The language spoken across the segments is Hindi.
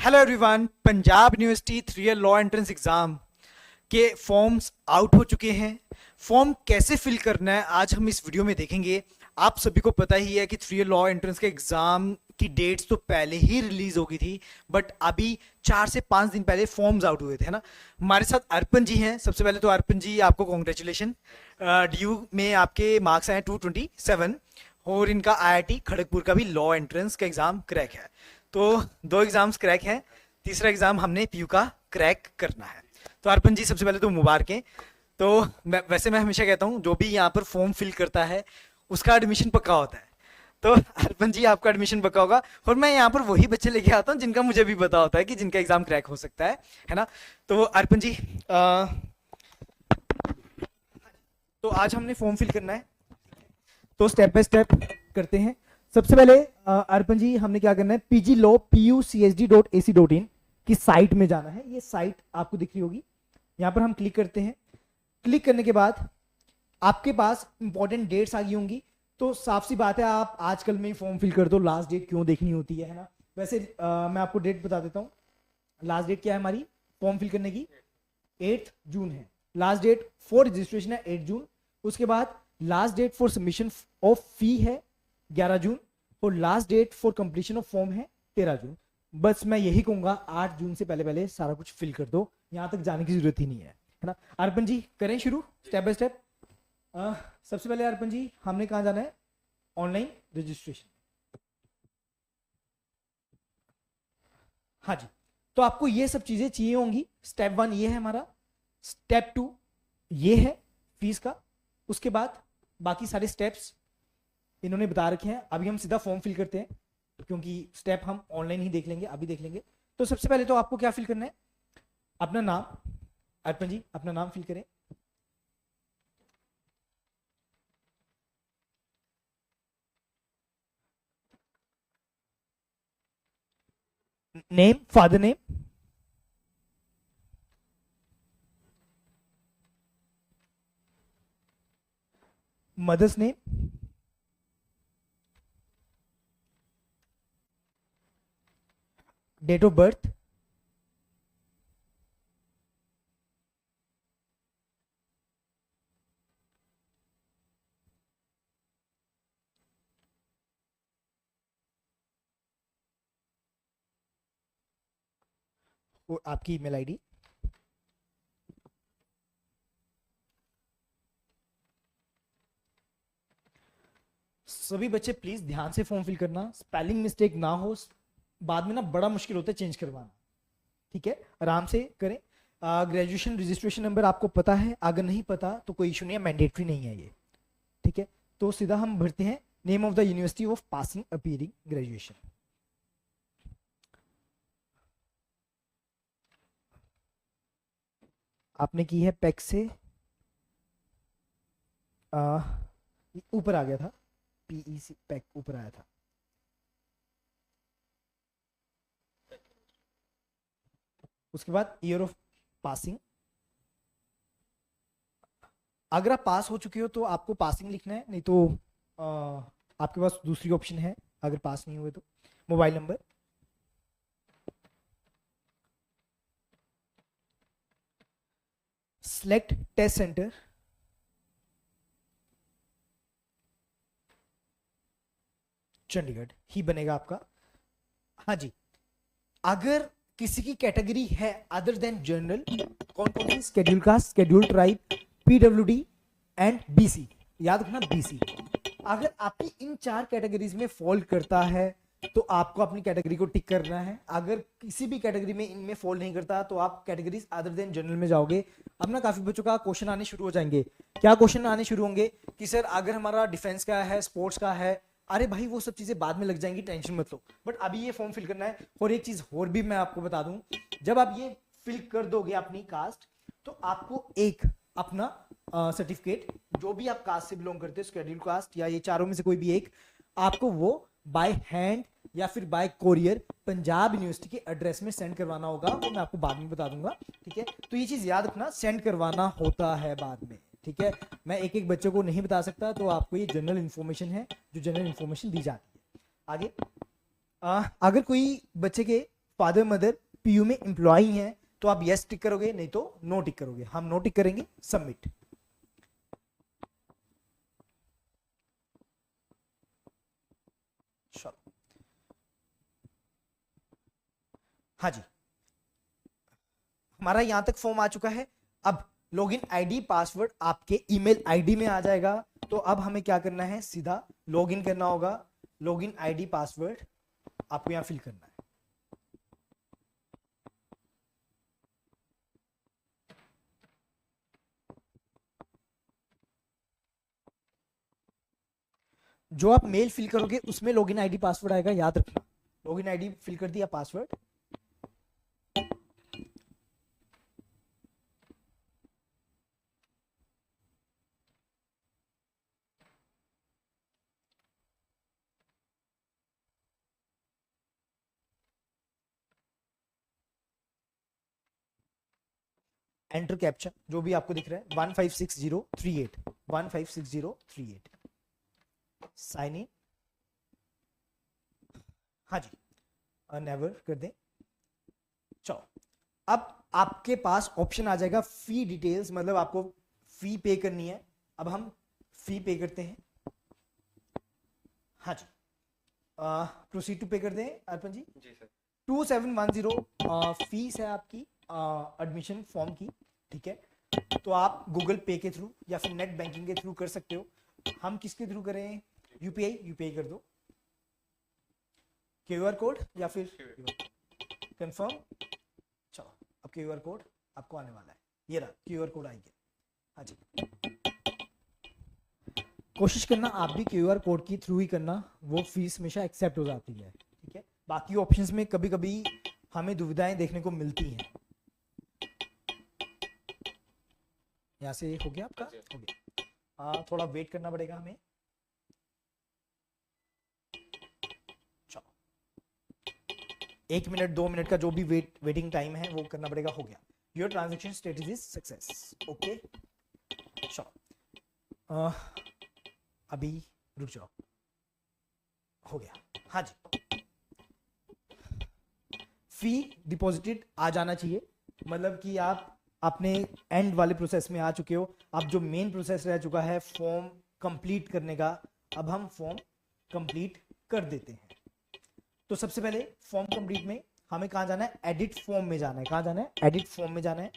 Hello everyone. Punjab university 3 year law entrance exam के फॉर्म्स आउट हो चुके हैं। फॉर्म कैसे फिल करना है आज हम इस वीडियो में देखेंगे। आप सभी को पता ही है कि 3 ईयर लॉ एंट्रेंस के एग्जाम की डेट्स तो पहले ही रिलीज हो गई थी, बट अभी 4 से 5 दिन पहले फॉर्म्स आउट हुए थे, है ना। हमारे साथ अर्पण जी हैं। सबसे पहले तो अर्पण जी आपको कॉन्ग्रेचुलेशन। ड्यू में आपके मार्क्स आए 227 और इनका आईआईटी खड़गपुर का भी लॉ एंट्रेंस का एग्जाम क्रैक है। तो 2 एग्जाम्स क्रैक हैं, तीसरा एग्जाम हमने पीयू का क्रैक करना है। तो अर्पण जी सबसे पहले तो मुबारकें। तो मैं हमेशा कहता हूँ जो भी यहाँ पर फॉर्म फिल करता है उसका एडमिशन पक्का होता है। तो अर्पण जी आपका एडमिशन पक्का होगा और मैं यहाँ पर वही बच्चे लेके आता हूँ जिनका मुझे भी पता होता है कि जिनका एग्जाम क्रैक हो सकता है ना। तो अर्पण जी तो आज हमने फॉर्म फिल करना है, तो स्टेप बाय स्टेप करते हैं। सबसे पहले अर्पण जी हमने क्या करना है, pglawpucsd.ac.in की साइट में जाना है। ये साइट आपको दिख रही होगी, यहां पर हम क्लिक करते हैं। क्लिक करने के बाद आपके पास इंपॉर्टेंट डेट्स आ गई होंगी, तो साफ सी बात है आप आजकल में ही फॉर्म फिल कर दो, लास्ट डेट क्यों देखनी होती है ना। वैसे मैं आपको डेट बता देता हूँ। लास्ट डेट क्या है हमारी फॉर्म फिल करने की, 8 जून है। लास्ट डेट फॉर रजिस्ट्रेशन है 8 जून। उसके बाद last date for submission of fee है 11 जून और last date for completion of form है 13 जून। बस मैं यही कहूंगा 8 जून से पहले पहले सारा कुछ फिल कर दो, यहां तक जाने की जरूरत ही नहीं है ना। अर्पण जी करें शुरू स्टेप बाय स्टेप। सबसे पहले अर्पण जी हमने कहां जाना है, ऑनलाइन रजिस्ट्रेशन। हाँ जी, तो आपको ये सब चीजें चाहिए होंगी। स्टेप 1 ये है हमारा, स्टेप 2 ये है फीस का। उसके बाद बाकी सारे स्टेप्स इन्होंने बता रखे हैं। अभी हम सीधा फॉर्म फिल करते हैं क्योंकि स्टेप हम ऑनलाइन ही देख लेंगे, अभी देख लेंगे। तो सबसे पहले तो आपको क्या फिल करना है, अपना नाम। अर्पण जी अपना नाम फिल करें। Name, father name, mother's name, date of birth, और आपकी ईमेल आईडी। सभी बच्चे प्लीज ध्यान से फॉर्म फिल करना, स्पेलिंग मिस्टेक ना हो, बाद में ना बड़ा मुश्किल होता है चेंज करवाना। ठीक है, आराम से करें। ग्रेजुएशन रजिस्ट्रेशन नंबर आपको पता है, अगर नहीं पता तो कोई इशू नहीं है, मैंडेटरी नहीं है ये। ठीक है, तो सीधा हम भरते हैं name of the university of passing appearing graduation. आपने की है पैक से, ऊपर आ गया था, पीईसी पैक ऊपर आया था। उसके बाद ईयर ऑफ पासिंग। अगर आप पास हो चुके हो तो आपको पासिंग लिखना है, नहीं तो आपके पास दूसरी ऑप्शन है अगर पास नहीं हुए तो। Mobile number, select test centre, Chandigarh ही बनेगा आपका। हाँ जी, अगर किसी की कैटेगरी है अदर देन जनरल, कौन कौन सी, schedule caste, schedule tribe, PWD and BC, याद रखना बीसी। अगर आपकी इन 4 कैटेगरीज में फॉल करता है तो आपको अपनी कैटेगरी को टिक करना है। अगर किसी भी कैटेगरी में इनमें फॉल नहीं करता तो आप कैटेगरीज अदर देन जनरल में जाओगे। अब ना काफी बच्चों का क्वेश्चन आने शुरू हो जाएंगे। क्या क्वेश्चन आने शुरू होंगे कि सर अगर हमारा डिफेंस का है, स्पोर्ट्स का है, अरे भाई वो सब चीजें बाद में लग जाएंगी, टेंशन मत लो, बट अभी ये फॉर्म फिल करना है। और एक चीज और भी मैं आपको बता दूं, जब आप ये फिल कर दोगे अपनी कास्ट, तो आपको एक अपना सर्टिफिकेट, जो भी आप कास्ट से बिलोंग करते हो, शेड्यूल कास्ट या ये चारों में से कोई भी एक, आपको वो बाय हैंड या फिर बाय कोरियर पंजाब यूनिवर्सिटी के एड्रेस में सेंड करवाना होगा। वो मैं आपको बाद में बता दूंगा। ठीक है, तो ये चीज याद रखना, सेंड करवाना होता है बाद में। ठीक है, मैं एक एक बच्चे को नहीं बता सकता, तो आपको ये जनरल इंफॉर्मेशन है जो जनरल इंफॉर्मेशन दी जाती है। आगे अगर कोई बच्चे के फादर मदर पीयू में एम्प्लॉई हैं तो आप यस टिक करोगे, नहीं तो नो टिक करोगे। हम नो टिक करेंगे, सबमिट। चलो, हाँ जी, हमारा यहां तक फॉर्म आ चुका है। अब लॉगिन आईडी पासवर्ड आपके ईमेल आईडी में आ जाएगा। तो अब हमें क्या करना है, सीधा लॉगिन करना होगा। लॉगिन आईडी पासवर्ड आपको यहां फिल करना है। जो आप मेल फिल करोगे उसमें लॉगिन आईडी पासवर्ड आएगा, याद रखना। लॉगिन आईडी फिल कर दिया, पासवर्ड। एंटर कैप्चा जो भी आपको दिख रहा है, 156038, 156038। साइन इन, हाँ जी, नेवर कर दें। चलो, अब आपके पास ऑप्शन आ जाएगा फी डिटेल्स, मतलब आपको फी पे करनी है। अब हम फी पे करते हैं। हाँ जी, प्रोसीड टू पे कर दें अर्पण जी। जी सर। 2710 फीस है आपकी एडमिशन फॉर्म की, ठीक है। तो आप गूगल पे के थ्रू या फिर नेट बैंकिंग के थ्रू कर सकते हो। हम किसके थ्रू करें, यूपीआई, यूपीआई कर दो। क्यूआर कोड या फिर कंफर्म। चलो, अब क्यूआर कोड आपको आने वाला है, ये रहा क्यूआर कोड आ गया। हाँ जी, कोशिश करना आप भी क्यूआर कोड के थ्रू ही करना, वो फीस हमेशा एक्सेप्ट हो जाती है, ठीक है। बाकी ऑप्शंस में कभी कभी हमें दुविधाएं देखने को मिलती हैं। यहाँ से हो गया आपका, हो गया। थोड़ा वेट करना पड़ेगा हमें। चलो, 1 मिनट 2 मिनट का जो भी वेटिंग टाइम है वो करना पड़ेगा। हो गया, your transaction status is success. Okay, चलो, अभी रुक जाओ, हो गया। हाँ जी, फी डिपॉजिटेड आ जाना चाहिए, मतलब कि आप अपने एंड वाले प्रोसेस में आ चुके हो। अब जो मेन प्रोसेस रह चुका है फॉर्म कंप्लीट करने का, अब हम फॉर्म कंप्लीट कर देते हैं। तो सबसे पहले फॉर्म कंप्लीट में हमें कहाँ जाना है, एडिट फॉर्म में जाना है। कहाँ जाना है, एडिट फॉर्म में जाना है।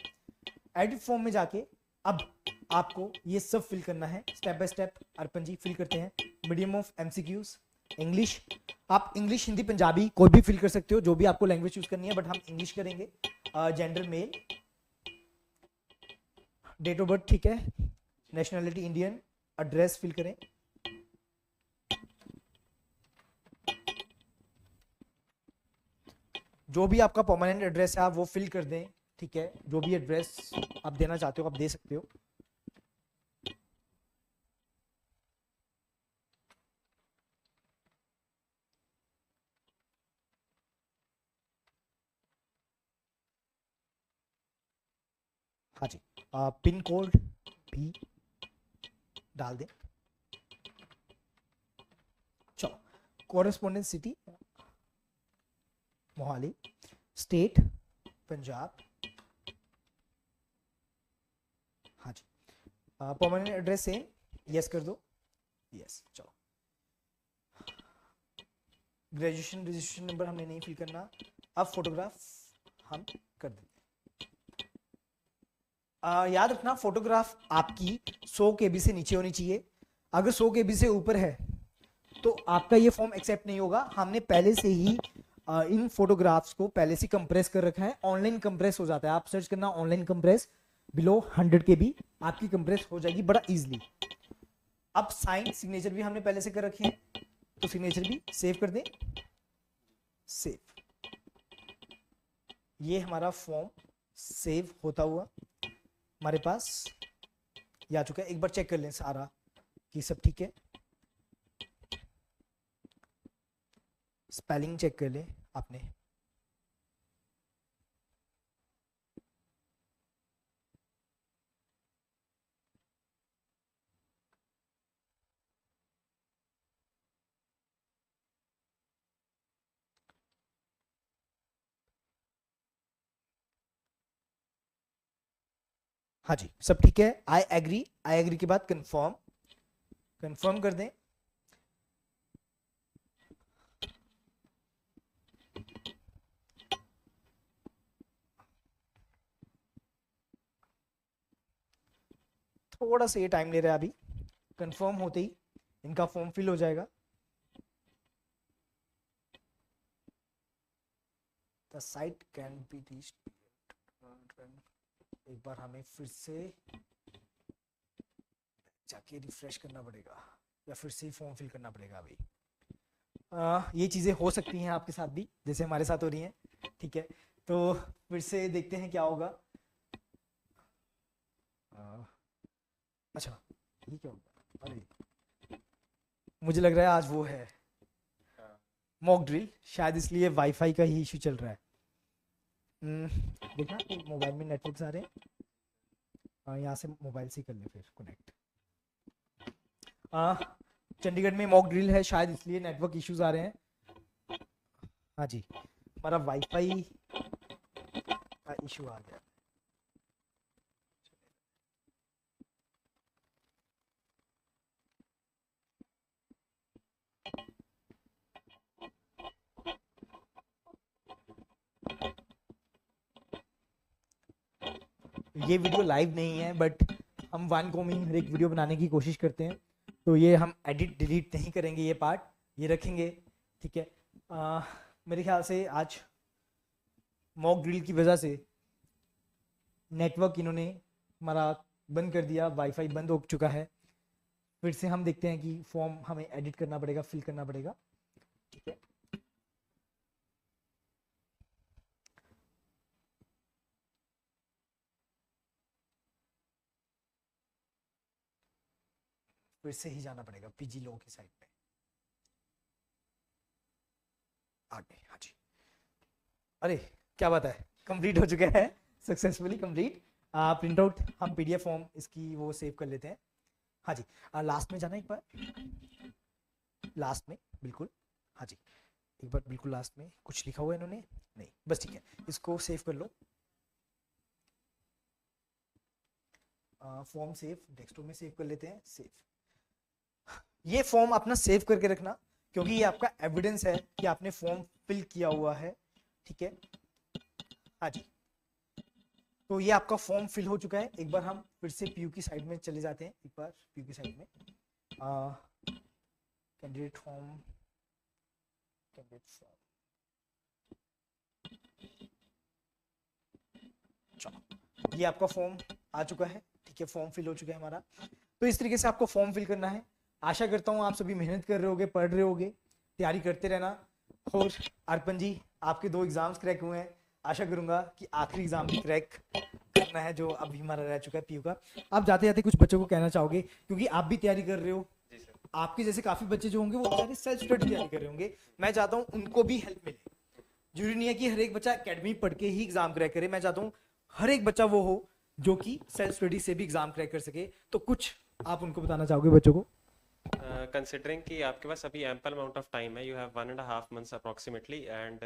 एडिट फॉर्म में जाके अब आपको ये सब फिल करना है step by step. Arpan ji fill करते हैं। मीडियम ऑफ एमसीक्यूज इंग्लिश, आप इंग्लिश हिंदी पंजाबी कोई भी फिल कर सकते हो, जो भी आपको लैंग्वेज चूज करनी है, बट हम इंग्लिश करेंगे। Gender male, date of birth ठीक है, नेशनैलिटी इंडियन, एड्रेस फिल करें। जो भी आपका परमानेंट एड्रेस है आप वो फिल कर दें, ठीक है। जो भी एड्रेस आप देना चाहते हो आप दे सकते हो। हाँ जी, पिन कोड भी डाल दें। चलो, correspondence city Mohali, state Punjab. हाँ जी, परमानेंट एड्रेस सेम, यस कर दो, यस। चलो, ग्रेजुएशन रजिस्ट्रेशन नंबर हमने नहीं फिल करना। अब फोटोग्राफ हम कर देते हैं। याद रखना फोटोग्राफ आपकी 100 केबी से नीचे होनी चाहिए। अगर 100 केबी से ऊपर है तो आपका ये फॉर्म एक्सेप्ट नहीं होगा। हमने पहले से ही इन फोटोग्राफ्स को पहले से कंप्रेस कर रखा है, ऑनलाइन कंप्रेस हो जाता है। आप सर्च करना ऑनलाइन कंप्रेस, बिलो 100 केबी आपकी कंप्रेस हो जाएगी बड़ा इजीली। अब साइन सिग्नेचर भी हमने पहले से कर रखे हैं, तो सिग्नेचर भी सेव कर दें, सेव। ये हमारा फॉर्म सेव होता हुआ हमारे पास ये आ चुका है। एक बार चेक कर लें सारा कि सब ठीक है। स्पेलिंग चेक कर लें आपने। हाँ जी, सब ठीक है। आई एग्री, आई एग्री के बाद कंफर्म, कंफर्म कर दें। थोड़ा सा ये टाइम ले रहा है, अभी कंफर्म होते ही इनका फॉर्म फिल हो जाएगा। The site can be reached. एक बार हमें फिर से जाके रिफ्रेश करना पड़ेगा या फिर से फॉर्म फिल करना पड़ेगा अभी। ये चीज़ें हो सकती हैं आपके साथ भी, जैसे हमारे साथ हो रही हैं, ठीक है। तो फिर से देखते हैं क्या होगा। अच्छा, ये क्या होगा? अरे मुझे लग रहा है आज वो है मॉक ड्रिल, शायद इसलिए वाईफाई का ही इशू चल रहा है। देखा मोबाइल में नेटवर्क आ रहे हैं, यहाँ से मोबाइल से कर ले फिर कनेक्ट। चंडीगढ़ में मॉक ड्रिल है, शायद इसलिए नेटवर्क इश्यूज आ रहे हैं। हाँ जी, हमारा वाईफाई का इशू आ गया। ये वीडियो लाइव नहीं है, बट हम वन को में हर एक वीडियो बनाने की कोशिश करते हैं, तो ये हम एडिट डिलीट नहीं करेंगे, ये पार्ट ये रखेंगे, ठीक है। मेरे ख्याल से आज मॉक ड्रिल की वजह से नेटवर्क इन्होंने हमारा बंद कर दिया, वाईफाई बंद हो चुका है। फिर से हम देखते हैं कि फॉर्म हमें एडिट करना पड़ेगा, फिल करना पड़ेगा, ठीक है। फिर से ही जाना पड़ेगा पीजी लो की साइड पे आगे। हाँ जी, अरे क्या बात है, कंप्लीट हो चुका है, सक्सेसफुली कंप्लीट। प्रिंट आउट हम पीडीएफ फॉर्म इसकी वो सेव कर लेते हैं। हाँ जी, लास्ट में जाना एक बार, लास्ट में बिल्कुल। हाँ जी, एक बार बिल्कुल लास्ट में कुछ लिखा हुआ है इन्होंने, नहीं बस ठीक है, इसको सेव कर लो। फॉर्म सेव, डेस्कटॉप में सेव कर लेते हैं, सेव। ये फॉर्म अपना सेव करके रखना, क्योंकि ये आपका एविडेंस है कि आपने फॉर्म फिल किया हुआ है, ठीक है। हाँ जी, तो ये आपका फॉर्म फिल हो चुका है। एक बार हम फिर से पीयू की साइड में चले जाते हैं, एक बार पीयू की साइड में कैंडिडेट फॉर्म, कैंडिडेट फॉर्म, चलो ये आपका फॉर्म आ चुका है, ठीक है, फॉर्म फिल हो चुका है हमारा। तो इस तरीके से आपको फॉर्म फिल करना है। आशा करता हूँ आप सभी मेहनत कर रहे होगे, पढ़ रहे होगे, तैयारी करते रहना। और अर्पण जी, आपके 2 एग्जाम्स क्रैक हुए हैं, आशा करूंगा कि आखिरी एग्जाम भी क्रैक करना है जो अभी हमारा रह चुका है पीयू का। आप जाते जाते कुछ बच्चों को कहना चाहोगे, क्योंकि आप भी तैयारी कर रहे हो, आपके जैसे काफी बच्चे जो होंगे वो बेचारे सेल्फ स्टडी तैयारी कर रहे होंगे, मैं चाहता हूँ उनको भी हेल्प मिले। जरूरी नहीं है कि हर एक बच्चा एकेडमी पढ़ के ही एग्जाम क्रैक करे, मैं चाहता हूँ हर एक बच्चा वो हो जो कि सेल्फ स्टडी से भी एग्जाम क्रैक कर सके। तो कुछ आप उनको बताना चाहोगे बच्चों को? कंसिडरिंग कि आपके पास अभी एम्पल अमाउंट ऑफ टाइम है, you have 1.5 months approximately, and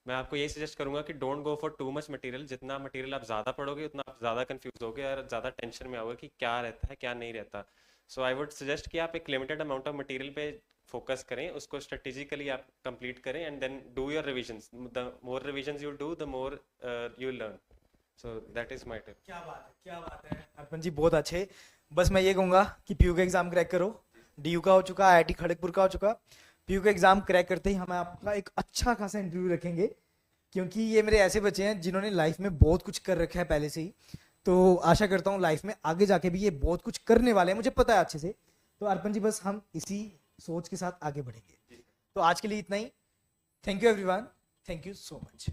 मैं आपको यही सजेस्ट करूंगा कि don't go for too much material. जितना मटेरियल आप ज़्यादा पढ़ोगे उतना आप ज़्यादा कंफ्यूज होगे और ज़्यादा टेंशन में आओगे कि क्या रहता है क्या नहीं रहता। सो आई वुड सजेस्ट कि आप एक लिमिटेड अमाउंट ऑफ मटेरियल पे फोकस करें, उसको स्ट्रेटेजिकली आप कंप्लीट करें, and then do your revisions. The more revisions you do the more you learn. So that is my tip. क्या बात है, क्या बात है अर्पण जी, बहुत अच्छे। बस मैं ये कहूंगा कि पीयू का एग्जाम क्रैक करो, डीयू का हो चुका, आईआईटी खड़गपुर का हो चुका, पीयू का एग्जाम क्रैक करते ही हम आपका एक अच्छा खासा इंटरव्यू रखेंगे, क्योंकि ये मेरे ऐसे बच्चे हैं जिन्होंने लाइफ में बहुत कुछ कर रखा है पहले से ही। तो आशा करता हूँ लाइफ में आगे जाके भी ये बहुत कुछ करने वाले हैं, मुझे पता है अच्छे से। तो अर्पण जी, बस हम इसी सोच के साथ आगे बढ़ेंगे। तो आज के लिए इतना ही। Thank you everyone, thank you so much.